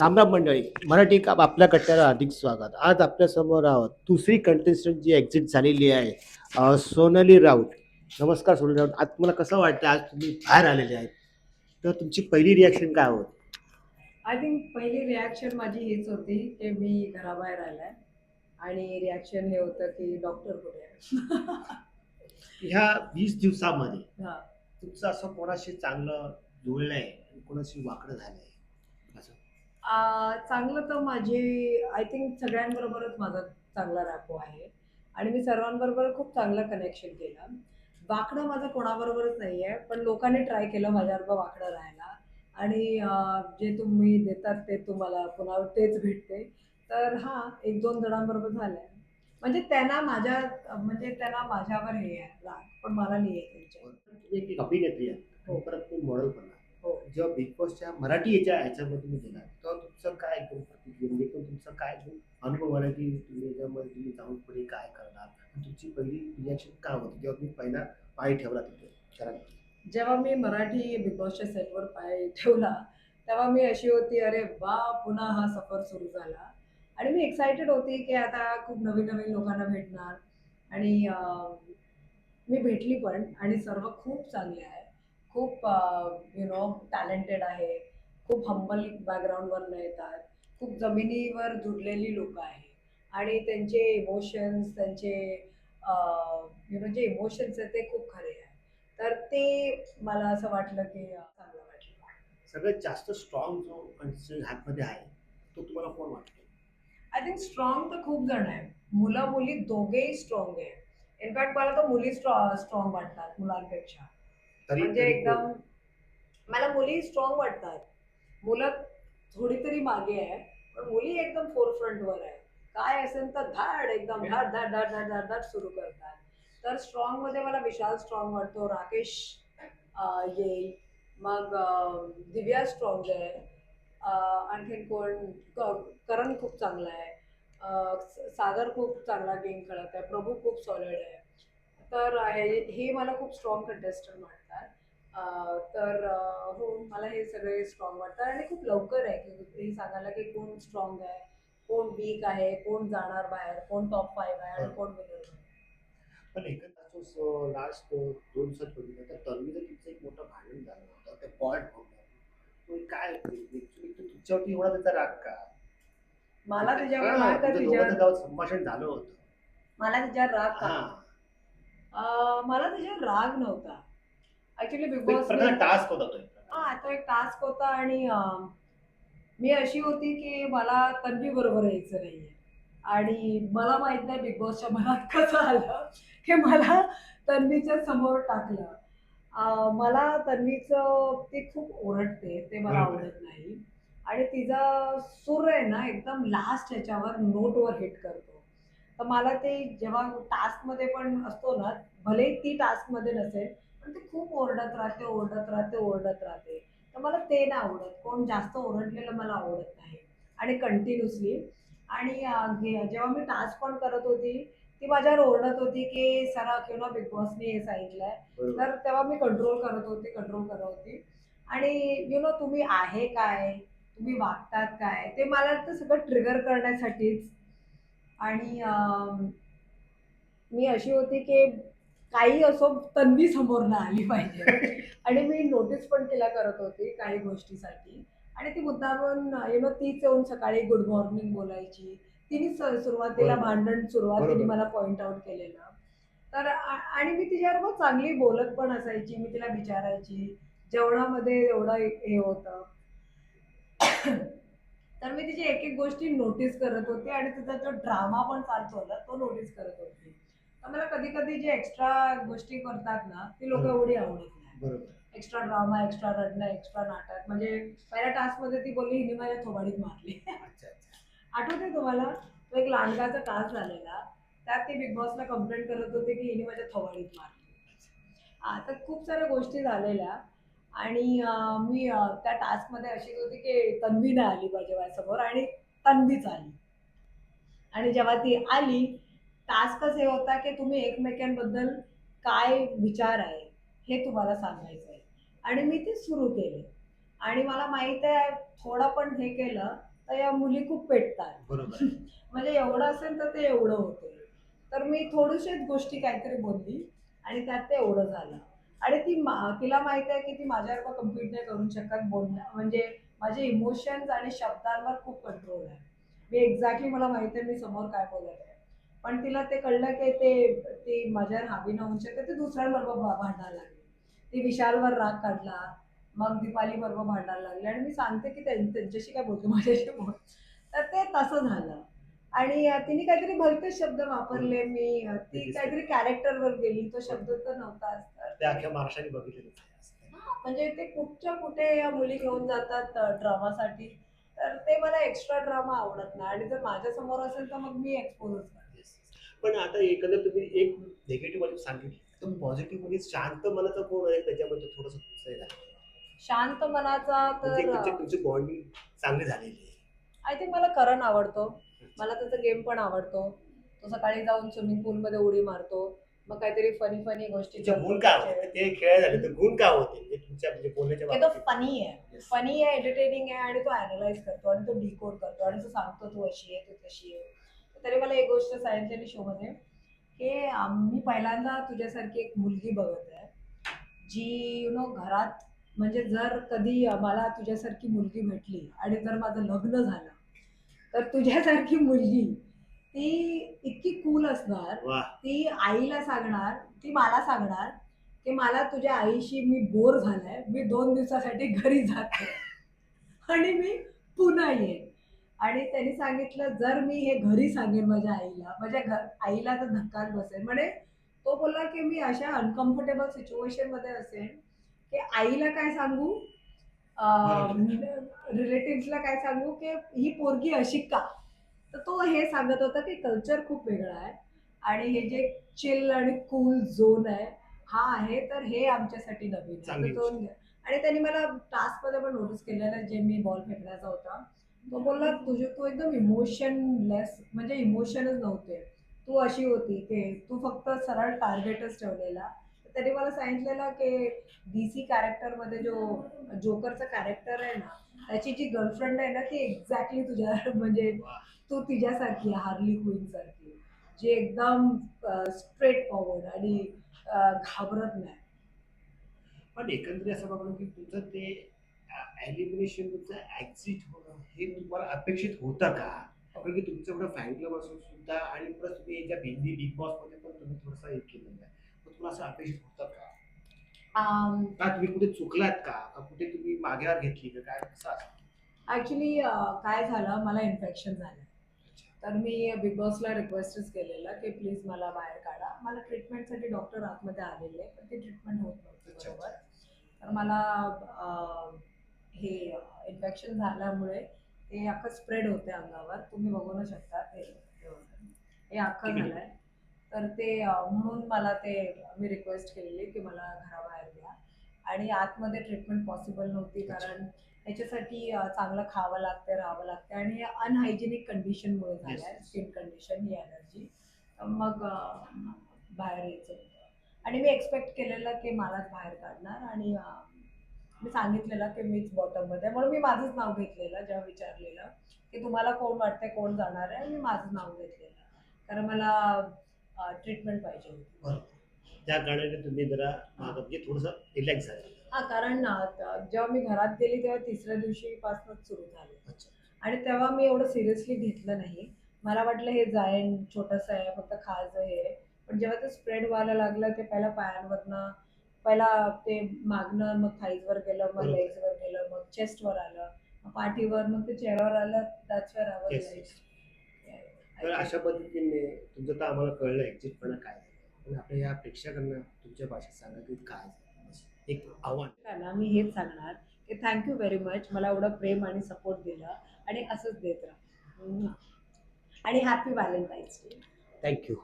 रामराम मंडळी, मराठी का आपल्या कट्ट्याला अधिक स्वागत. आज आपल्या समोर आहोत दुसरी कंटेस्टंट जी एक्झिट झालेली आहे, सोनाली राऊत. नमस्कार सोनाली राऊत, आज तुम्हाला कसं वाटतं? आज तुम्ही बाहेर आलेले आहेत, तर तुमची पहिली रिॲक्शन काय होती? आय थिंक पहिली रिॲक्शन माझी हीच होती की मी घराबाहेर आलाय आणि रिॲक्शन हे होतं की डॉक्टर कुठे आहे. ह्या 20 दिवसामध्ये हा. तुमचं असं कोणाशी चांगलं जुळलंय आणि कोणाशी वाकडं झालंय असं? चांगलं तर माझी आय थिंक सगळ्यांबरोबरच माझा चांगला रॅपो आहे आणि मी सर्वांबरोबर खूप चांगलं कनेक्शन केलं. वाकडं माझं कोणाबरोबरच नाही आहे, पण लोकांनी ट्राय केलं माझ्याबरोबर वाकडं राहायला आणि जे तुम्ही देतात ते तुम्हाला पुन्हा तेच भेटते. तर हां, 1-2 जणांबरोबर झालंय. म्हणजे त्यांना माझ्यावर हे आहे राग, पण मला नाही आहे त्यांच्यावर. तुम्ही एक अभिनेत्री आहे हो, आणि परत तुम्ही मॉडेल पण आहे. हो. जेव्हा बिग बॉसच्या मराठी ह्याच्यामध्ये तुम्ही गेलात, तेव्हा तुमचं काय एकदम प्रतिक्रिया म्हणजे एकदम तुमचा काय एकदम अनुभव आला, की तुम्ही याच्यामध्ये तुम्ही जाऊन पुढे काय करणार? आणि तुमची पहिली रिॲक्शन काय होती जेव्हा तुम्ही पहिला पाय ठेवला तिथे घरामध्ये? जेव्हा मी मराठी बिग बॉसच्या सेटवर पाय ठेवला, तेव्हा मी अशी होती, "अरे वाह! पुन्हा हा सफर सुरू झाला." आणि मी एक्सायटेड होती, की आता खूप नवीन-नवीन लोकांना भेटणार आणि मी भेटली पण आणि सर्व खूप चांगले आहे. खूप टॅलेंटेड आहे. खूप हंबल बॅकग्राऊंडवरनं येतात. खूप जमिनीवर जुडलेली लोकं आहेत आणि त्यांचे इमोशन्स, त्यांचे जे इमोशन्स आहेत ते खूप खरे आहेत. तर ते मला असं वाटलं, की चांगलं वाटलं. सगळ्यात जास्त स्ट्रॉंग जो कंटेस्टंट ह्यामध्ये आहे, तो तुम्हाला कोण वाटतो? आय थिंक स्ट्राँग तर खूप जण आहेत. मुलं-मुली दोघेही स्ट्राँग आहेत. इनफॅक्ट मला तर मुली स्ट्राँग वाटतात मुलांपेक्षा. तरी म्हणजे तरी कोण? एकदम मला मुली स्ट्राँग वाटतात. मुलं थोडी तरी मागे आहे, पण मुली एकदम फोरफ्रंटवर आहे. काय असेल तर धाड एकदम धाड, धाड, धाड, धाड, धाड, धाड सुरू करतात. तर स्ट्राँगमध्ये मला विशाल स्ट्राँग वाटतो, राकेश येईल. मग दिव्या स्ट्राँग आहे. आणखीन कोण करण खूप चांगला आहे. सागर खूप चांगला गेम खेळत आहे. प्रभू खूप सॉलिड आहे. तर हे मला खूप स्ट्राँग कंटेस्टंट वाटतात. हो, मला हे सगळे स्ट्राँग वाटतात आणि खूप लवकर आहे की हे सांगायला की कोण स्ट्राँग आहे, कोण वीक आहे, कोण जाणार बाहेर, कोण टॉप 5 आहे आणि कोण विनर होईल. पण एकंदर लास्ट 2 दिवसात बघितलं तर तन्वीचं तुमचं एक मोठं भांडण झालं होतं. ते पॉइंट होतं. काय ॲक्चुअली तुमच्यावरती एवढा त्याचा राग का? मला तुमच्या त्याच्यावर हां, राग का तुमच्या तिच्यावर दोघांचं गावात संभाषण झालं होतं. मला तिच्यावर राग का? हां. मला त्याच्यावर राग नव्हता. ॲक्चुअली बिग तो एक बॉसनी प्रकारचा टास्क होता तो एक प्रकारे. हां, तो एक टास्क होता आणि मी अशी होती की मला तन्वी बरोबर यायचं नाहीये आणि मला माहित नाही बिग बॉसच्या मनात कसं आलं की मला तन्वीच्या समोर टाकलं. मला तन्वीचं ती खूप ओरडते, ते मला बरोबर आहे. आवडत नाही आणि तिचा सूर आहे ना एकदम लास्ट ह्याच्यावर नोटवर हिट करतो. तर मला ते जेव्हा टास्कमध्ये पण असतो ना, भलेही ती टास्कमध्ये नसेल, पण ती खूप ओरडत राहते, ओरडत राहते, ओरडत राहते. तर मला ते नाही आवडत. कोण जास्त ओरडलेलं मला आवडत नाही आणि कंटिन्यूअसली आणि जेव्हा मी टास्क पण करत होती, ती माझ्यावर ओरडत होती, की "सरा क्यों ना बिग बॉसने हे सांगितलंय." बरोबर तर आहे. तेव्हा मी कंट्रोल करत होते, कंट्रोल करत होती आणि तुम्ही आहे काय? तुम्ही वागतात काय? ते मला वाटतं सगळं ट्रिगर करण्यासाठीच आणि मी अशी होती, की काही असो तन्वी समोर नाही आली पाहिजे आणि मी नोटीस पण तिला करत होती काही गोष्टीसाठी आणि ती मुद्दामून तीच येऊन सकाळी गुड मॉर्निंग बोलायची. तिनेच सुरुवातीला बरोबर आहे. सुरुवातीने बरोबर मला आहे. पॉइंट आउट केलेलं. तर आणि मी तिच्याबरोबर चांगली बोलत पण असायची. मी तिला विचारायची. जेवणामध्ये एवढं हे होतं. तर मी तिची एक-एक गोष्टी नोटीस करत होते आणि तिचा जो ड्रामा पण चालतो ना, तो नोटीस करत होते. तर मला कधी-कधी जे एक्स्ट्रा गोष्टी करतात ना, ती लोकं बरोबर. एवढी आवडत नाही. बरोबर. एक्स्ट्रा ड्रामा, एक्स्ट्रा रडणं, एक्स्ट्रा नाटक. म्हणजे पहिल्या टास्कमध्ये ती बोलली, "हिने माझ्या थोबाडीत मारली." अच्छा, अच्छा. आठवतंय तुम्हाला? तो एक लांडगाचा टास्क झालेला. त्यात ती बिग बॉसला कंप्लेंट करत होते, की हिने माझ्या थोबाडीत मारली. तर खूप साऱ्या गोष्टी झालेल्या आणि त्या टास्कमध्ये अशी होती, की तन्वी नाही आली पाहिजे माझ्यासमोर आणि तन्वीच आली. आणि जेव्हा ती आली, टास्कच हे होता, की तुम्ही एकमेकांबद्दल काय विचार आहे, हे तुम्हाला सांगायचं आहे. आणि मी ते सुरू केले. आणि मला माहित आहे थोडं पण हे केलं तर या मुली खूप पेटतात. बरोबर आहे. म्हणजे एवढं असेल तर ते एवढं होते. तर मी थोडीशीच गोष्टी काहीतरी बोलली आणि त्यात ते एवढं झालं. आणि तिला माहित आहे की ती माझ्यावर कम्प्लीट नाही करू शकत बोलणं, म्हणजे माझे इमोशन्स आणि शब्दांवर खूप कंट्रोल आहे. मी एक्झॅक्टली मला माहित आहे मी समोर काय बोलत आहे. पण तिला ते कळलं की ती माझ्यावर हावी न होऊ शकते, ती दुसऱ्यांबरोबर भांडायला लागली. ती विशालवर राग काढला, मग दीपाली बरोबर भांडायला लागली आणि मी सांगते की त्यांच्याशी काय बोलतो माझ्याशी बोल. तर ते तसं झालं. आणि तिने काहीतरी भलतेच शब्द वापरले. ते ती दिसतं. काहीतरी कॅरेक्टरवर गेली, तो शब्द तर नव्हताच. ते अख्ख्या महाराष्ट्राने बघितलेलं आहे. म्हणजे ते कुठच्या कुठे या मुली घेऊन जातात ड्रामासाठी. तर ते मला एक्स्ट्रा ड्रामा आवडत नाही आणि जर माझ्या समोर असेल तर मग मी एक्सपोजच करते. Yes. पण आता एकंदर तुम्ही एक निगेटिव्ह मध्ये सांगितली, तर पॉझिटिव्ह मध्ये शांत मनाचा कोण आहे त्याच्यामध्ये थोडंसं तुमचं हे आहे. शांत मनाचा म्हणजे तर तुमची बॉन्डिंग चांगली झालेली आहे. आय थिंक मला करण आवडतो. मला त्याचा गेम पण आवडतो. तो सकाळी जाऊन स्विमिंग पूलमध्ये उडी मारतो. मग काहीतरी फनी फनी गोष्टी तिचे करतो गुण काय त्याचे. होते ते खेळ झाले तर गुण काय होते म्हणजे तुमच्या म्हणजे बोलण्याच्या हे तो बाबतीत. फनी आहे. Yes. फनी आहे, एंटरटेनिंग आहे आणि तो अॅनलाइज करतो आणि तो डिकोड करतो आणि तो सांगतो तू अशी आहे, तू तशी आहे. तर तरी मला एक गोष्ट सांगितलेली शोमध्ये की मी पहिल्यांदा तुझ्यासारखी एक मुलगी बघत आहे, जी घरात, म्हणजे जर कधी मला तुझ्यासारखी मुलगी भेटली आणि जर माझं लग्न झालं, तर तुझ्यासारखी मुलगी ती इतकी कूल असणार. वा. ती आईला सांगणार, ती मला सांगणार की मला तुझ्या आईशी मी बोर झालाय, मी 2 दिवसासाठी घरी जाते आणि मी पुन्हा येईन. आणि त्यांनी सांगितलं जर मी हे घरी सांगेन माझ्या आईला, आईला तर धक्काच बसेल. म्हणे तो बोलला की मी अशा अनकम्फर्टेबल सिच्युएशन मध्ये असेन की आईला काय सांगू, रिलेटिव्हला काय सांगू की ही पोरगी अशी का. तर तो हे सांगत होता की कल्चर खूप वेगळं आहे आणि हे जे चिल आणि कूल झोन आहे हा आहे, तर हे आमच्यासाठी नवीन आहे. चांगली तर तो गोष्ट. आणि त्यांनी मला टास्क मध्ये पण नोटीस केलेलं, जे मी बॉल फेकण्याचा होता, तो बोलला तू एकदम इमोशनलेस, म्हणजे इमोशनच नव्हते, तू अशी होती की तू फक्त सरळ टार्गेटच ठेवलेला. तर त्यांनी मला सांगितलेलं की डीसी कॅरेक्टर मध्ये जो जोकरचं कॅरेक्टर आहे ना, त्याची जी गर्लफ्रेंड आहे ना ती एक्झॅक्टली तुझ्या म्हणजे वा. तू तिच्यासारखी आहे, हार्ली क्वीन सारखी, जी एकदम स्ट्रेट फॉरवर्ड आणि घाबरत नाही. पण एकंदरीत असं बघणं की तुमचं ते एलिमिनेशन तुमचं एक्झिट होणं हे तुम्हाला अपेक्षित होतं का? कारण की तुमचं एवढं फॅन क्लब असून सुद्धा आणि प्लस तुम्ही याच्या हिंदी बिग बॉस मध्ये पण तुम्ही थोडंसं हे केलेलं आहे. तर तुम्हाला असं अपेक्षित होतं का? का तुम्ही कुठे चुकलात का? का कुठे तुम्ही माघार घेतली का काय कसं असतं? ऍक्च्युली काय झालं, मला इन्फेक्शन झालं. अच्छा. तर मी बिग बॉसला रिक्वेस्टच केलेलं की प्लीज मला बाहेर काढा. मला ट्रीटमेंटसाठी डॉक्टर आतमध्ये आलेले, पण ती ट्रीटमेंट होत नव्हती अच्छा, बरोबर. अच्छा. तर मला हे इन्फेक्शन झाल्यामुळे ते अख्खं स्प्रेड होते अंगावर, तुम्ही बघू न शकता हे अख्खं ठीक आहे. झालंय. तर ते म्हणून मला ते मी रिक्वेस्ट केलेली की मला घराबाहेर द्या. आणि आतमध्ये ट्रीटमेंट पॉसिबल नव्हती, अच्छा. कारण ह्याच्यासाठी चांगलं खावं लागतं, राहावं लागतं आणि अनहायजेनिक कंडिशनमुळे झालं आहे, Yes. स्किन कंडिशन ही ॲलर्जी. मग बाहेर यायचं होतं आणि मी एक्सपेक्ट केलेलं की मलाच बाहेर काढणार आणि मी सांगितलेलं की मीच बॉटममध्ये, म्हणून मी माझंच नाव घेतलेलं जेव्हा विचारलेलं की तुम्हाला कोण वाटतंय कोण जाणार आहे, मी माझं नाव घेतलेलं कारण मला ट्रीटमेंट पाहिजे होती. बरोबर. त्या कारणाने तुम्ही जरा मागं म्हणजे थोडंसं रिलॅक्स झाले. हा, कारण जेव्हा मी घरात गेली तेव्हा तिसऱ्या दिवशीपासूनच सुरू झालं. अच्छा. आणि तेव्हा मी एवढं सिरियसली घेतलं नाही. मला वाटलं हे जाईन, छोटंसं आहे, फक्त खायचं हे आहे. पण जेव्हा ते स्प्रेड व्हायला लागलं, ते पहिला पायांवरनं, पहिला ते मागणं, मग थाईजवर गेलं, मग बरोबर. लेग्सवर गेलं, मग चेस्टवर आलं, मग पाठीवर, मग ते चेहऱ्यावर आलं. That's where I was Yes, like. yes. तर अशा पद्धतीने तुमचं तर आम्हाला कळलं एक्झिटपणा काय झालं. पण आपल्या या प्रेक्षकांना तुमच्या भाषेत सांगा की काय झालं? एक आव्हान. मी हेच सांगणार की थँक्यू व्हेरी मच, मला एवढं प्रेम आणि सपोर्ट दिलं आणि असंच देत राहा. आणि हॅपी व्हॅलेंटाईन्स डे. थँक्यू.